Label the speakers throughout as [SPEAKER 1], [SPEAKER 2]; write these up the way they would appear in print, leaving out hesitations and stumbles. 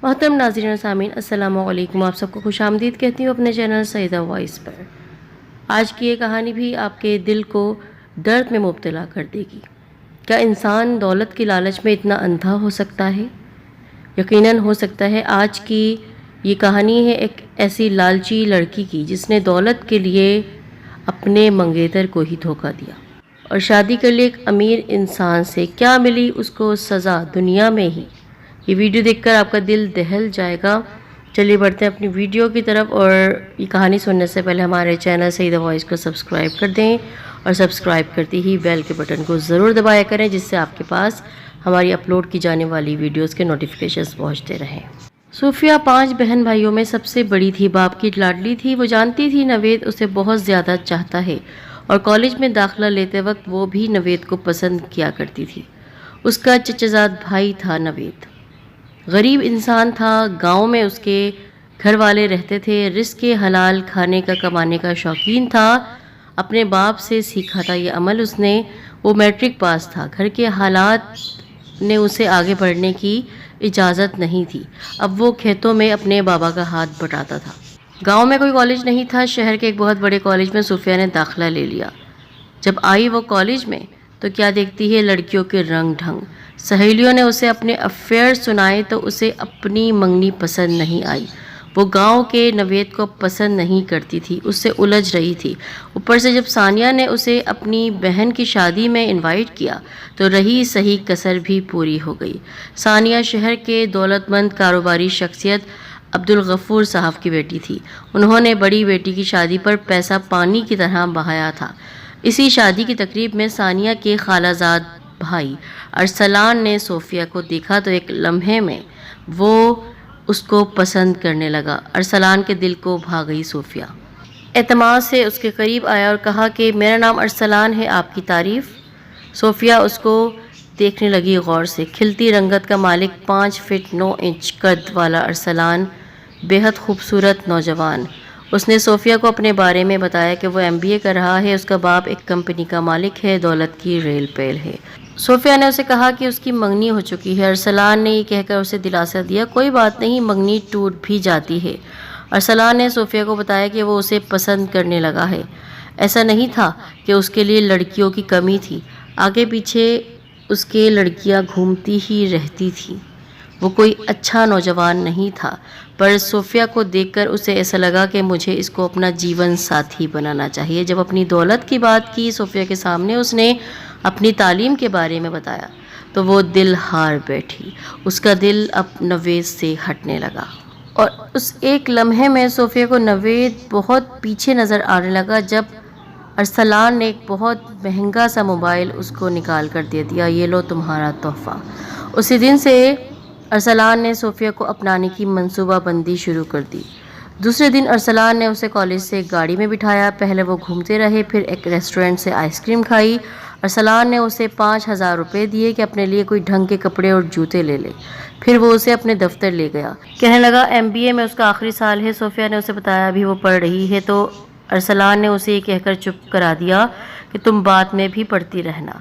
[SPEAKER 1] محترم ناظرین و سامعین، السلام علیکم۔ آپ سب کو خوش آمدید کہتی ہوں اپنے چینل سعیدہ وائس پر۔ آج کی یہ کہانی بھی آپ کے دل کو درد میں مبتلا کر دے گی۔ کیا انسان دولت کی لالچ میں اتنا اندھا ہو سکتا ہے؟ یقیناً ہو سکتا ہے۔ آج کی یہ کہانی ہے ایک ایسی لالچی لڑکی کی جس نے دولت کے لیے اپنے منگیتر کو ہی دھوکہ دیا اور شادی کر لی ایک امیر انسان سے۔ کیا ملی اس کو سزا دنیا میں ہی؟ یہ ویڈیو دیکھ کر آپ کا دل دہل جائے گا۔ چلیے بڑھتے ہیں اپنی ویڈیو کی طرف، اور یہ کہانی سننے سے پہلے ہمارے چینل سعیدہ وائس کو سبسکرائب کر دیں، اور سبسکرائب کرتے ہی بیل کے بٹن کو ضرور دبایا کریں جس سے آپ کے پاس ہماری اپلوڈ کی جانے والی ویڈیوز کے نوٹیفیکیشنز پہنچتے رہیں۔ صوفیہ 5 بہن بھائیوں میں سب سے بڑی تھی، باپ کی لاڈلی تھی۔ وہ جانتی تھی نوید اسے بہت زیادہ چاہتا ہے، اور کالج میں داخلہ لیتے وقت وہ بھی نوید کو پسند کیا کرتی تھی۔ اس کا چچا زاد بھائی تھا نوید۔ غریب انسان تھا، گاؤں میں اس کے گھر والے رہتے تھے، رزق حلال کھانے کا کمانے کا شوقین تھا، اپنے باپ سے سیکھا تھا یہ عمل اس نے۔ وہ میٹرک پاس تھا، گھر کے حالات نے اسے آگے بڑھنے کی اجازت نہیں تھی۔ اب وہ کھیتوں میں اپنے بابا کا ہاتھ بٹاتا تھا۔ گاؤں میں کوئی کالج نہیں تھا، شہر کے ایک بہت بڑے کالج میں صوفیہ نے داخلہ لے لیا۔ جب آئی وہ کالج میں تو کیا دیکھتی ہے، لڑکیوں کے رنگ ڈھنگ۔ سہیلیوں نے اسے اپنے افیئر سنائے تو اسے اپنی منگنی پسند نہیں آئی۔ وہ گاؤں کے نوید کو پسند نہیں کرتی تھی، اس سے الجھ رہی تھی۔ اوپر سے جب ثانیہ نے اسے اپنی بہن کی شادی میں انوائٹ کیا تو رہی صحیح کسر بھی پوری ہو گئی۔ ثانیہ شہر کے دولت مند کاروباری شخصیت عبدالغفور صاحب کی بیٹی تھی۔ انہوں نے بڑی بیٹی کی شادی پر پیسہ پانی کی طرح بہایا تھا۔ اسی شادی کی تقریب میں ثانیہ کے خالہ زاد بھائی ارسلان نے صوفیہ کو دیکھا تو ایک لمحے میں وہ اس کو پسند کرنے لگا۔ ارسلان کے دل کو بھا گئی صوفیہ۔ اعتماد سے اس کے قریب آیا اور کہا کہ میرا نام ارسلان ہے، آپ کی تعریف؟ صوفیہ اس کو دیکھنے لگی غور سے۔ کھلتی رنگت کا مالک، 5 فٹ 9 انچ قد والا ارسلان بے حد خوبصورت نوجوان۔ اس نے صوفیہ کو اپنے بارے میں بتایا کہ وہ MBA کر رہا ہے، اس کا باپ ایک کمپنی کا مالک ہے، دولت کی ریل پیل ہے۔ صوفیہ نے اسے کہا کہ اس کی منگنی ہو چکی ہے۔ ارسلان نے یہ کہہ کر اسے دلاسا دیا، کوئی بات نہیں، منگنی ٹوٹ بھی جاتی ہے۔ ارسلان نے صوفیہ کو بتایا کہ وہ اسے پسند کرنے لگا ہے۔ ایسا نہیں تھا کہ اس کے لیے لڑکیوں کی کمی تھی، آگے پیچھے اس کے لڑکیاں گھومتی ہی رہتی تھیں۔ وہ کوئی اچھا نوجوان نہیں تھا، پر صوفیہ کو دیکھ کر اسے ایسا لگا کہ مجھے اس کو اپنا جیون ساتھی بنانا چاہیے۔ جب اپنی دولت کی بات کی صوفیہ کے سامنے، اس نے اپنی تعلیم کے بارے میں بتایا تو وہ دل ہار بیٹھی۔ اس کا دل اب نوید سے ہٹنے لگا، اور اس ایک لمحے میں صوفیہ کو نوید بہت پیچھے نظر آنے لگا جب ارسلان نے ایک بہت مہنگا سا موبائل اس کو نکال کر دے دیا، یہ لو تمہارا تحفہ۔ اسی دن سے ارسلان نے صوفیہ کو اپنانے کی منصوبہ بندی شروع کر دی۔ دوسرے دن ارسلان نے اسے کالج سے ایک گاڑی میں بٹھایا۔ پہلے وہ گھومتے رہے، پھر ایک ریسٹورنٹ سے آئس کریم کھائی۔ ارسلان نے اسے 5000 روپے دیے کہ اپنے لیے کوئی ڈھنگ کے کپڑے اور جوتے لے لے۔ پھر وہ اسے اپنے دفتر لے گیا، کہنے لگا MBA میں اس کا آخری سال ہے۔ صوفیہ نے اسے بتایا ابھی وہ پڑھ رہی ہے، تو ارسلان نے اسے یہ کہہ کر چپ کرا دیا کہ تم بعد میں بھی پڑھتی رہنا۔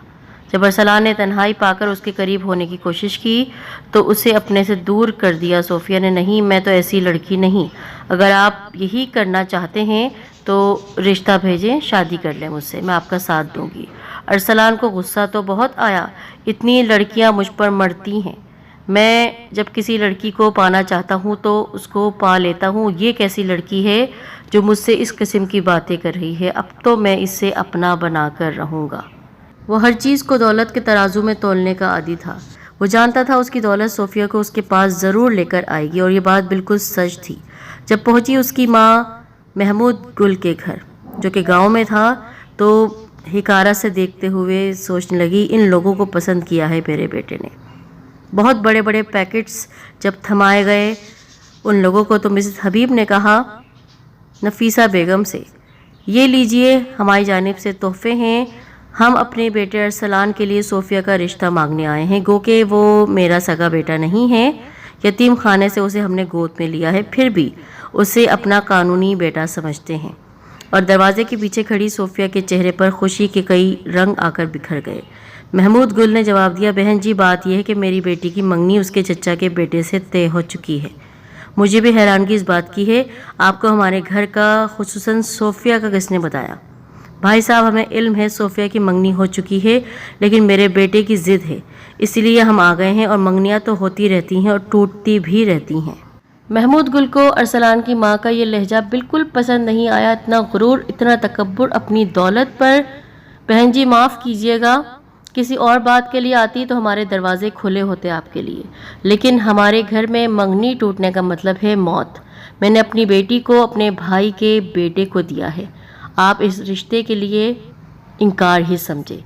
[SPEAKER 1] جب ارسلان نے تنہائی پا کر اس کے قریب ہونے کی کوشش کی تو اسے اپنے سے دور کر دیا۔ صوفیہ نے، نہیں، میں تو ایسی لڑکی نہیں، اگر آپ یہی کرنا چاہتے ہیں تو رشتہ بھیجیں، شادی کر لیں مجھ سے، میں آپ کا ساتھ دوں گی۔ ارسلان کو غصہ تو بہت آیا، اتنی لڑکیاں مجھ پر مرتی ہیں، میں جب کسی لڑکی کو پانا چاہتا ہوں تو اس کو پا لیتا ہوں، یہ کیسی لڑکی ہے جو مجھ سے اس قسم کی باتیں کر رہی ہے، اب تو میں اس سے اپنا بنا کر رہوں گا۔ وہ ہر چیز کو دولت کے ترازو میں تولنے کا عادی تھا۔ وہ جانتا تھا اس کی دولت صوفیہ کو اس کے پاس ضرور لے کر آئے گی، اور یہ بات بالکل سچ تھی۔ جب پہنچی اس کی ماں محمود گل کے گھر، جو کہ گاؤں میں تھا، تو حقارت سے دیکھتے ہوئے سوچنے لگی، ان لوگوں کو پسند کیا ہے میرے بیٹے نے۔ بہت بڑے بڑے پیکٹس جب تھمائے گئے ان لوگوں کو تو مسز حبیب نے کہا نفیسہ بیگم سے، یہ لیجئے ہماری جانب سے تحفے ہیں، ہم اپنے بیٹے ارسلان کے لیے صوفیہ کا رشتہ مانگنے آئے ہیں، گو کہ وہ میرا سگا بیٹا نہیں ہے، یتیم خانے سے اسے ہم نے گود میں لیا ہے، پھر بھی اسے اپنا قانونی بیٹا سمجھتے ہیں۔ اور دروازے کے پیچھے کھڑی صوفیہ کے چہرے پر خوشی کے کئی رنگ آ کر بکھر گئے۔ محمود گل نے جواب دیا، بہن جی بات یہ ہے کہ میری بیٹی کی منگنی اس کے چچا کے بیٹے سے طے ہو چکی ہے۔ مجھے بھی حیرانگی اس بات کی ہے، آپ کو ہمارے گھر کا خصوصاً صوفیہ کا کس نے بتایا؟ بھائی صاحب ہمیں علم ہے صوفیہ کی منگنی ہو چکی ہے، لیکن میرے بیٹے کی ضد ہے، اس لیے ہم آ گئے ہیں، اور منگنیاں تو ہوتی رہتی ہیں اور ٹوٹتی بھی رہتی ہیں۔ محمود گل کو ارسلان کی ماں کا یہ لہجہ بالکل پسند نہیں آیا، اتنا غرور، اتنا تکبر اپنی دولت پر۔ بہن جی معاف کیجیے گا، کسی اور بات کے لیے آتی تو ہمارے دروازے کھلے ہوتے آپ کے لیے، لیکن ہمارے گھر میں منگنی ٹوٹنے کا مطلب ہے موت۔ میں نے اپنی بیٹی کو اپنے بھائی کے بیٹے کو دیا ہے، آپ اس رشتے کے لیے انکار ہی سمجھے۔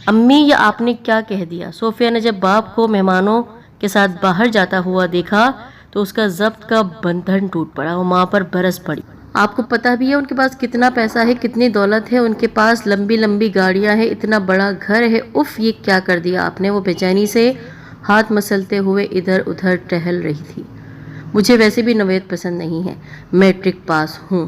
[SPEAKER 1] امی یا آپ نے کیا کہہ دیا؟ صوفیہ نے جب باپ کو مہمانوں کے ساتھ باہر جاتا ہوا دیکھا تو اس کا ضبط کا بندھن ٹوٹ پڑا، وہ ماں پر برس پڑی۔ آپ کو پتہ بھی ہے ان کے پاس کتنا پیسہ ہے، کتنی دولت ہے، ان کے پاس لمبی لمبی گاڑیاں ہیں، اتنا بڑا گھر ہے، اف یہ کیا کر دیا آپ نے؟ وہ بے چینی سے ہاتھ مسلتے ہوئے ادھر ادھر ٹہل رہی تھی۔ مجھے ویسے بھی نوید پسند نہیں ہے، میٹرک پاس ہوں،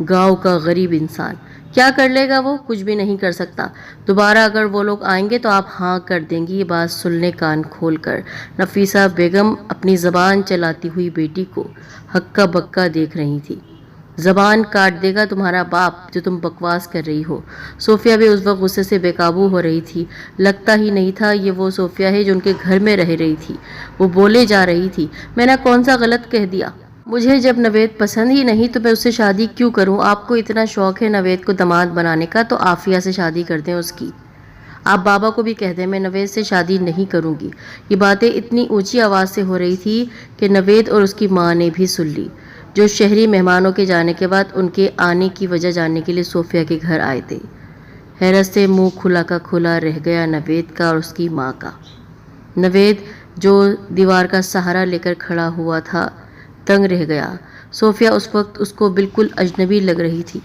[SPEAKER 1] گاؤں کا غریب انسان، کیا کر لے گا وہ؟ کچھ بھی نہیں کر سکتا۔ دوبارہ اگر وہ لوگ آئیں گے تو آپ ہاں کر دیں گی؟ یہ بات سن لے کان کھول کر۔ نفیسہ بیگم اپنی زبان چلاتی ہوئی بیٹی کو ہکا بکا دیکھ رہی تھی۔ زبان کاٹ دے گا تمہارا باپ جو تم بکواس کر رہی ہو۔ صوفیہ بھی اس وقت غصے سے بے قابو ہو رہی تھی، لگتا ہی نہیں تھا یہ وہ صوفیہ ہے جو ان کے گھر میں رہ رہی تھی۔ وہ بولے جا رہی تھی، میں نے کون سا غلط کہہ دیا؟ مجھے جب نوید پسند ہی نہیں تو میں اس سے شادی کیوں کروں؟ آپ کو اتنا شوق ہے نوید کو داماد بنانے کا تو عافیہ سے شادی کر دیں اس کی۔ آپ بابا کو بھی کہہ دیں میں نوید سے شادی نہیں کروں گی۔ یہ باتیں اتنی اونچی آواز سے ہو رہی تھی کہ نوید اور اس کی ماں نے بھی سن لی، جو شہری مہمانوں کے جانے کے بعد ان کے آنے کی وجہ جاننے کے لیے صوفیہ کے گھر آئے تھے۔ حیرت سے منہ کھلا کا کھلا رہ گیا نوید کا اور اس کی ماں کا۔ نوید جو دیوار کا سہارا لے کر کھڑا ہوا تھا دنگ رہ گیا۔ صوفیہ اس وقت اس کو بالکل اجنبی لگ رہی تھی۔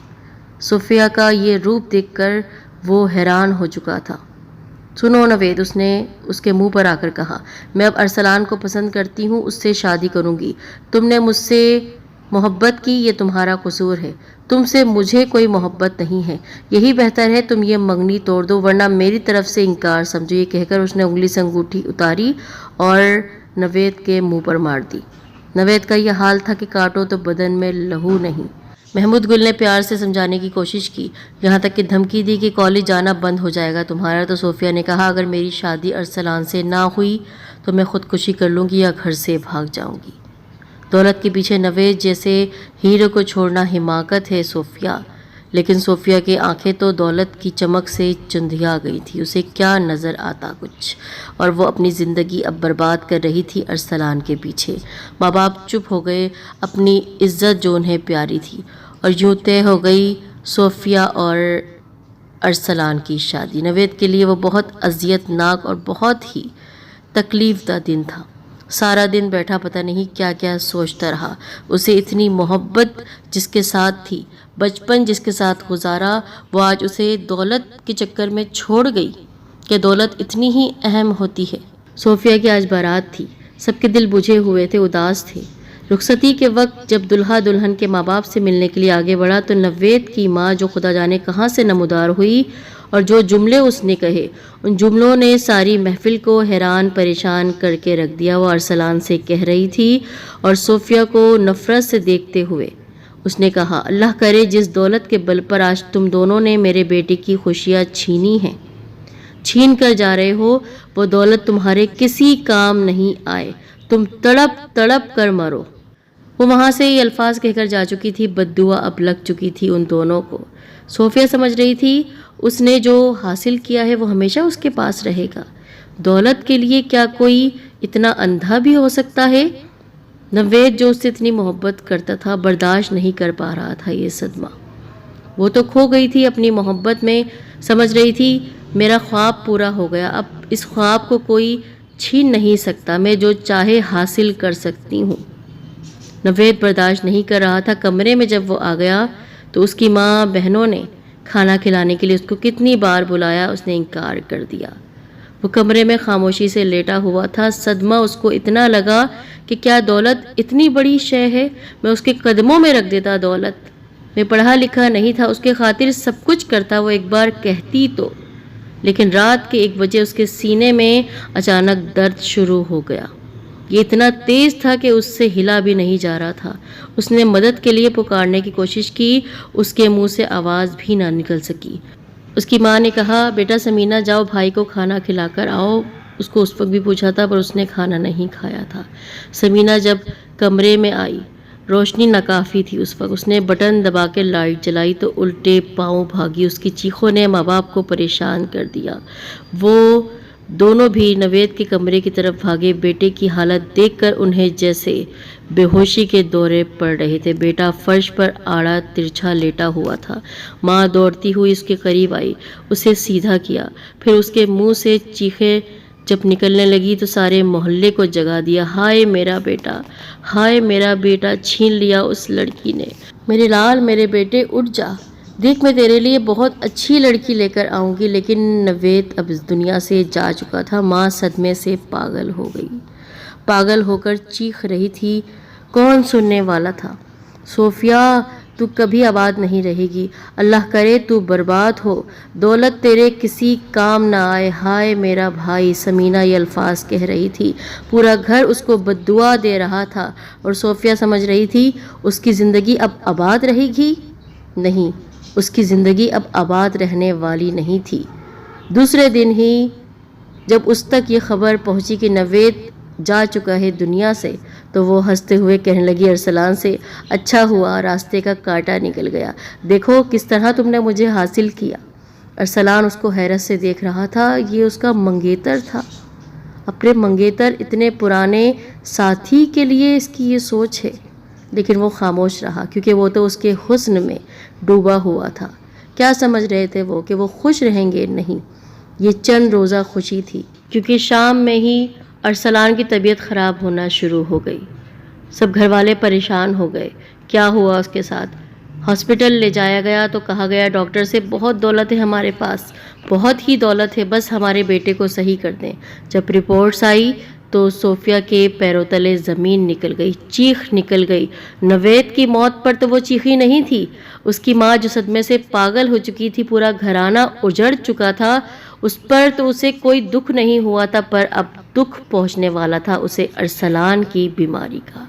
[SPEAKER 1] صوفیہ کا یہ روپ دیکھ کر وہ حیران ہو چکا تھا۔ سنو نوید، اس نے اس کے منہ پر آ کر کہا، میں اب ارسلان کو پسند کرتی ہوں، اس سے شادی کروں گی۔ تم نے مجھ سے محبت کی، یہ تمہارا قصور ہے، تم سے مجھے کوئی محبت نہیں ہے۔ یہی بہتر ہے تم یہ منگنی توڑ دو، ورنہ میری طرف سے انکار سمجھو۔ یہ کہہ کر اس نے انگلی سے انگوٹھی اتاری اور نوید کے منہ پر مار دی۔ نوید کا یہ حال تھا کہ کاٹو تو بدن میں لہو نہیں۔ محمود گل نے پیار سے سمجھانے کی کوشش کی، یہاں تک کہ دھمکی دی کہ کالج جانا بند ہو جائے گا تمہارا۔ تو صوفیہ نے کہا، اگر میری شادی ارسلان سے نہ ہوئی تو میں خودکشی کر لوں گی یا گھر سے بھاگ جاؤں گی۔ دولت کے پیچھے نوید جیسے ہیرو کو چھوڑنا حماقت ہے صوفیہ۔ لیکن صوفیہ کی آنکھیں تو دولت کی چمک سے چندھیا گئی تھی، اسے کیا نظر آتا کچھ، اور وہ اپنی زندگی اب برباد کر رہی تھی ارسلان کے پیچھے۔ ماں باپ چپ ہو گئے، اپنی عزت جو انہیں پیاری تھی، اور یوں طے ہو گئی صوفیہ اور ارسلان کی شادی۔ نوید کے لیے وہ بہت اذیت ناک اور بہت ہی تکلیف دہ دن تھا۔ سارا دن بیٹھا پتہ نہیں کیا کیا سوچتا رہا۔ اسے اتنی محبت جس کے ساتھ تھی، بچپن جس کے ساتھ گزارا، وہ آج اسے دولت کے چکر میں چھوڑ گئی کہ دولت اتنی ہی اہم ہوتی ہے۔ صوفیہ کی آج بارات تھی، سب کے دل بجھے ہوئے تھے، اداس تھے۔ رخصتی کے وقت جب دلہا دلہن کے ماں باپ سے ملنے کے لیے آگے بڑھا تو نوید کی ماں جو خدا جانے کہاں سے نمودار ہوئی، اور جو جملے اس نے کہے ان جملوں نے ساری محفل کو حیران پریشان کر کے رکھ دیا۔ وہ ارسلان سے کہہ رہی تھی اور صوفیہ کو نفرت سے دیکھتے ہوئے اس نے کہا، اللہ کرے جس دولت کے بل پر آج تم دونوں نے میرے بیٹے کی خوشیاں چھینی ہیں، چھین کر جا رہے ہو، وہ دولت تمہارے کسی کام نہیں آئے، تم تڑپ تڑپ کر مرو۔ وہ وہاں سے یہ الفاظ کہہ کر جا چکی تھی، بد دعا اب لگ چکی تھی ان دونوں کو۔ صوفیہ سمجھ رہی تھی اس نے جو حاصل کیا ہے وہ ہمیشہ اس کے پاس رہے گا۔ دولت کے لیے کیا کوئی اتنا اندھا بھی ہو سکتا ہے؟ نوید جو اس سے اتنی محبت کرتا تھا برداشت نہیں کر پا رہا تھا یہ صدمہ۔ وہ تو کھو گئی تھی اپنی محبت میں، سمجھ رہی تھی میرا خواب پورا ہو گیا، اب اس خواب کو کوئی چھین نہیں سکتا، میں جو چاہے حاصل کر سکتی ہوں۔ نوید برداشت نہیں کر رہا تھا۔ کمرے میں جب وہ آ گیا تو اس کی ماں بہنوں نے کھانا کھلانے کے لیے اس کو کتنی بار بلایا، اس نے انکار کر دیا۔ وہ کمرے میں خاموشی سے لیٹا ہوا تھا۔ صدمہ اس کو اتنا لگا کہ کیا دولت اتنی بڑی شے ہے؟ میں اس کے قدموں میں رکھ دیتا دولت، میں پڑھا لکھا نہیں تھا، اس کے خاطر سب کچھ کرتا، وہ ایک بار کہتی تو، لیکن رات کے 1 بجے اس کے سینے میں اچانک درد شروع ہو گیا۔ یہ اتنا تیز تھا کہ اس سے ہلا بھی نہیں جا رہا تھا۔ اس نے مدد کے لیے پکارنے کی کوشش کی، اس کے منہ سے آواز بھی نہ نکل سکی۔ اس کی ماں نے کہا، بیٹا سمینہ جاؤ بھائی کو کھانا کھلا کر آؤ۔ اس کو اس وقت بھی پوچھا تھا پر اس نے کھانا نہیں کھایا تھا۔ سمینہ جب کمرے میں آئی، روشنی ناکافی تھی اس وقت۔ اس نے بٹن دبا کے لائٹ جلائی تو الٹے پاؤں بھاگی۔ اس کی چیخوں نے ماں باپ کو پریشان کر دیا۔ وہ دونوں بھی نوید کے کمرے کی طرف بھاگے۔ بیٹے کی حالت دیکھ کر انہیں جیسے بے ہوشی کے دورے پڑ رہے تھے۔ بیٹا فرش پر آڑا ترچھا لیٹا ہوا تھا۔ ماں دوڑتی ہوئی اس کے قریب آئی، اسے سیدھا کیا، پھر اس کے منہ سے چیخیں جب نکلنے لگی تو سارے محلے کو جگا دیا۔ ہائے میرا بیٹا، ہائے میرا بیٹا، چھین لیا اس لڑکی نے۔ میرے لال، میرے بیٹے، اٹھ جا، دیکھ میں تیرے لیے بہت اچھی لڑکی لے کر آؤں گی۔ لیکن نوید اب اس دنیا سے جا چکا تھا۔ ماں صدمے سے پاگل ہو گئی، پاگل ہو کر چیخ رہی تھی۔ کون سننے والا تھا؟ صوفیہ، تو کبھی آباد نہیں رہے گی، اللہ کرے تو برباد ہو، دولت تیرے کسی کام نہ آئے، ہائے میرا بھائی۔ سمینہ یہ الفاظ کہہ رہی تھی، پورا گھر اس کو بددعا دے رہا تھا، اور صوفیہ سمجھ رہی تھی اس کی زندگی اب آباد رہے گی۔ نہیں، اس کی زندگی اب آباد رہنے والی نہیں تھی۔ دوسرے دن ہی جب اس تک یہ خبر پہنچی کہ نوید جا چکا ہے دنیا سے، تو وہ ہنستے ہوئے کہنے لگی ارسلان سے، اچھا ہوا راستے کا کانٹا نکل گیا، دیکھو کس طرح تم نے مجھے حاصل کیا۔ ارسلان اس کو حیرت سے دیکھ رہا تھا۔ یہ اس کا منگیتر تھا، اپنے منگیتر اتنے پرانے ساتھی کے لیے اس کی یہ سوچ ہے۔ لیکن وہ خاموش رہا، کیونکہ وہ تو اس کے حسن میں ڈوبا ہوا تھا۔ کیا سمجھ رہے تھے وہ کہ وہ خوش رہیں گے؟ نہیں، یہ چند روزہ خوشی تھی، کیونکہ شام میں ہی ارسلان کی طبیعت خراب ہونا شروع ہو گئی۔ سب گھر والے پریشان ہو گئے، کیا ہوا اس کے ساتھ؟ ہاسپٹل لے جایا گیا تو کہا گیا ڈاکٹر سے، بہت دولت ہے ہمارے پاس، بہت ہی دولت ہے، بس ہمارے بیٹے کو صحیح کر دیں۔ جب رپورٹس آئی تو صوفیہ کے پیروں تلے زمین نکل گئی، چیخ نکل گئی۔ نوید کی موت پر تو وہ چیخی نہیں تھی، اس کی ماں جو صدمے سے پاگل ہو چکی تھی، پورا گھرانہ اجڑ چکا تھا، اس پر تو اسے کوئی دکھ نہیں ہوا تھا، پر اب دکھ پہنچنے والا تھا اسے ارسلان کی بیماری کا۔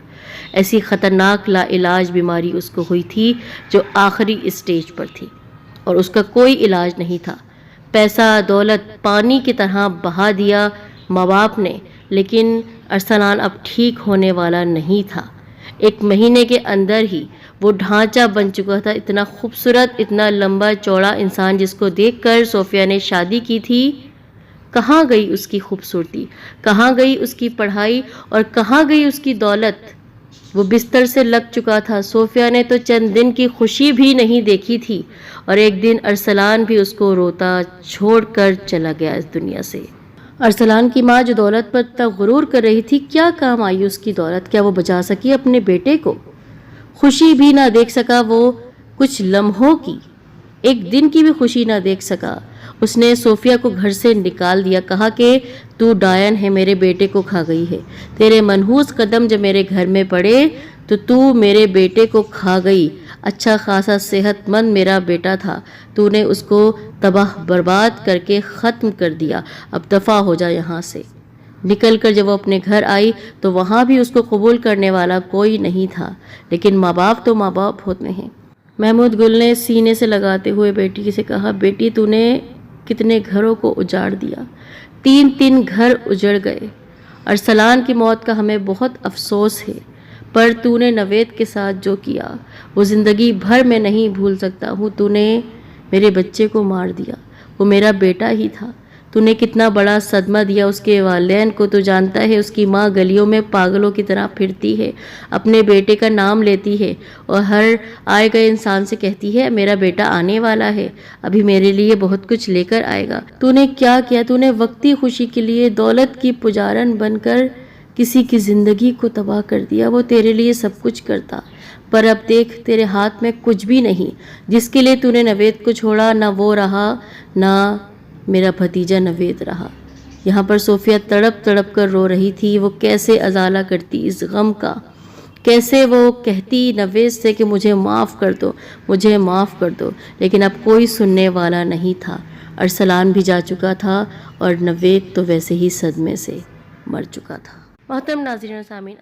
[SPEAKER 1] ایسی خطرناک لا علاج بیماری اس کو ہوئی تھی جو آخری اسٹیج پر تھی، اور اس کا کوئی علاج نہیں تھا۔ پیسہ دولت پانی کی طرح بہا دیا ماں باپ نے، لیکن ارسلان اب ٹھیک ہونے والا نہیں تھا۔ 1 مہینے کے اندر ہی وہ ڈھانچہ بن چکا تھا، اتنا خوبصورت، اتنا لمبا چوڑا انسان جس کو دیکھ کر صوفیہ نے شادی کی تھی۔ کہاں گئی اس کی خوبصورتی، کہاں گئی اس کی پڑھائی، اور کہاں گئی اس کی دولت؟ وہ بستر سے لگ چکا تھا۔ صوفیہ نے تو چند دن کی خوشی بھی نہیں دیکھی تھی، اور ایک دن ارسلان بھی اس کو روتا چھوڑ کر چلا گیا اس دنیا سے۔ ارسلان کی ماں جو دولت پر اتنا غرور کر رہی تھی، کیا کام آئی اس کی دولت؟ کیا وہ بچا سکی اپنے بیٹے کو؟ خوشی بھی نہ دیکھ سکا وہ کچھ لمحوں کی، 1 دن کی بھی خوشی نہ دیکھ سکا۔ اس نے صوفیہ کو گھر سے نکال دیا، کہا کہ تو ڈائن ہے، میرے بیٹے کو کھا گئی ہے، تیرے منحوس قدم جب میرے گھر میں پڑے تو میرے بیٹے کو کھا گئی۔ اچھا خاصا صحت مند میرا بیٹا تھا، تو نے اس کو تباہ برباد کر کے ختم کر دیا، اب دفع ہو جا یہاں سے۔ نکل کر جب وہ اپنے گھر آئی تو وہاں بھی اس کو قبول کرنے والا کوئی نہیں تھا، لیکن ماں باپ تو ماں باپ ہوتے ہیں۔ محمود گل نے سینے سے لگاتے ہوئے بیٹی سے کہا، بیٹی تو نے کتنے گھروں کو اجاڑ دیا، 3 گھر اجڑ گئے۔ ارسلان کی موت کا ہمیں بہت افسوس ہے، پر تو نے نوید کے ساتھ جو کیا وہ زندگی بھر میں نہیں بھول سکتا ہوں۔ تو نے میرے بچے کو مار دیا، وہ میرا بیٹا ہی تھا۔ تو نے کتنا بڑا صدمہ دیا اس کے والدین کو، تو جانتا ہے اس کی ماں گلیوں میں پاگلوں کی طرح پھرتی ہے، اپنے بیٹے کا نام لیتی ہے، اور ہر آئے گئے انسان سے کہتی ہے میرا بیٹا آنے والا ہے، ابھی میرے لیے بہت کچھ لے کر آئے گا۔ تو نے کیا کیا؟ تو نے وقتی خوشی کے لیے دولت کی پجارن بن کر کسی کی زندگی کو تباہ کر دیا۔ وہ تیرے لیے سب کچھ کرتا، پر اب دیکھ تیرے ہاتھ میں کچھ بھی نہیں۔ جس کے لیے تو نے نوید کو چھوڑا، نہ وہ رہا، نہ میرا بھتیجا نوید رہا۔ یہاں پر صوفیہ تڑپ تڑپ کر رو رہی تھی۔ وہ کیسے ازالہ کرتی اس غم کا، کیسے وہ کہتی نوید سے کہ مجھے معاف کر دو، مجھے معاف کر دو، لیکن اب کوئی سننے والا نہیں تھا۔ ارسلان بھی جا چکا تھا اور نوید تو ویسے ہی صدمے سے مر چکا تھا۔ محترم ناظرین و سامعین،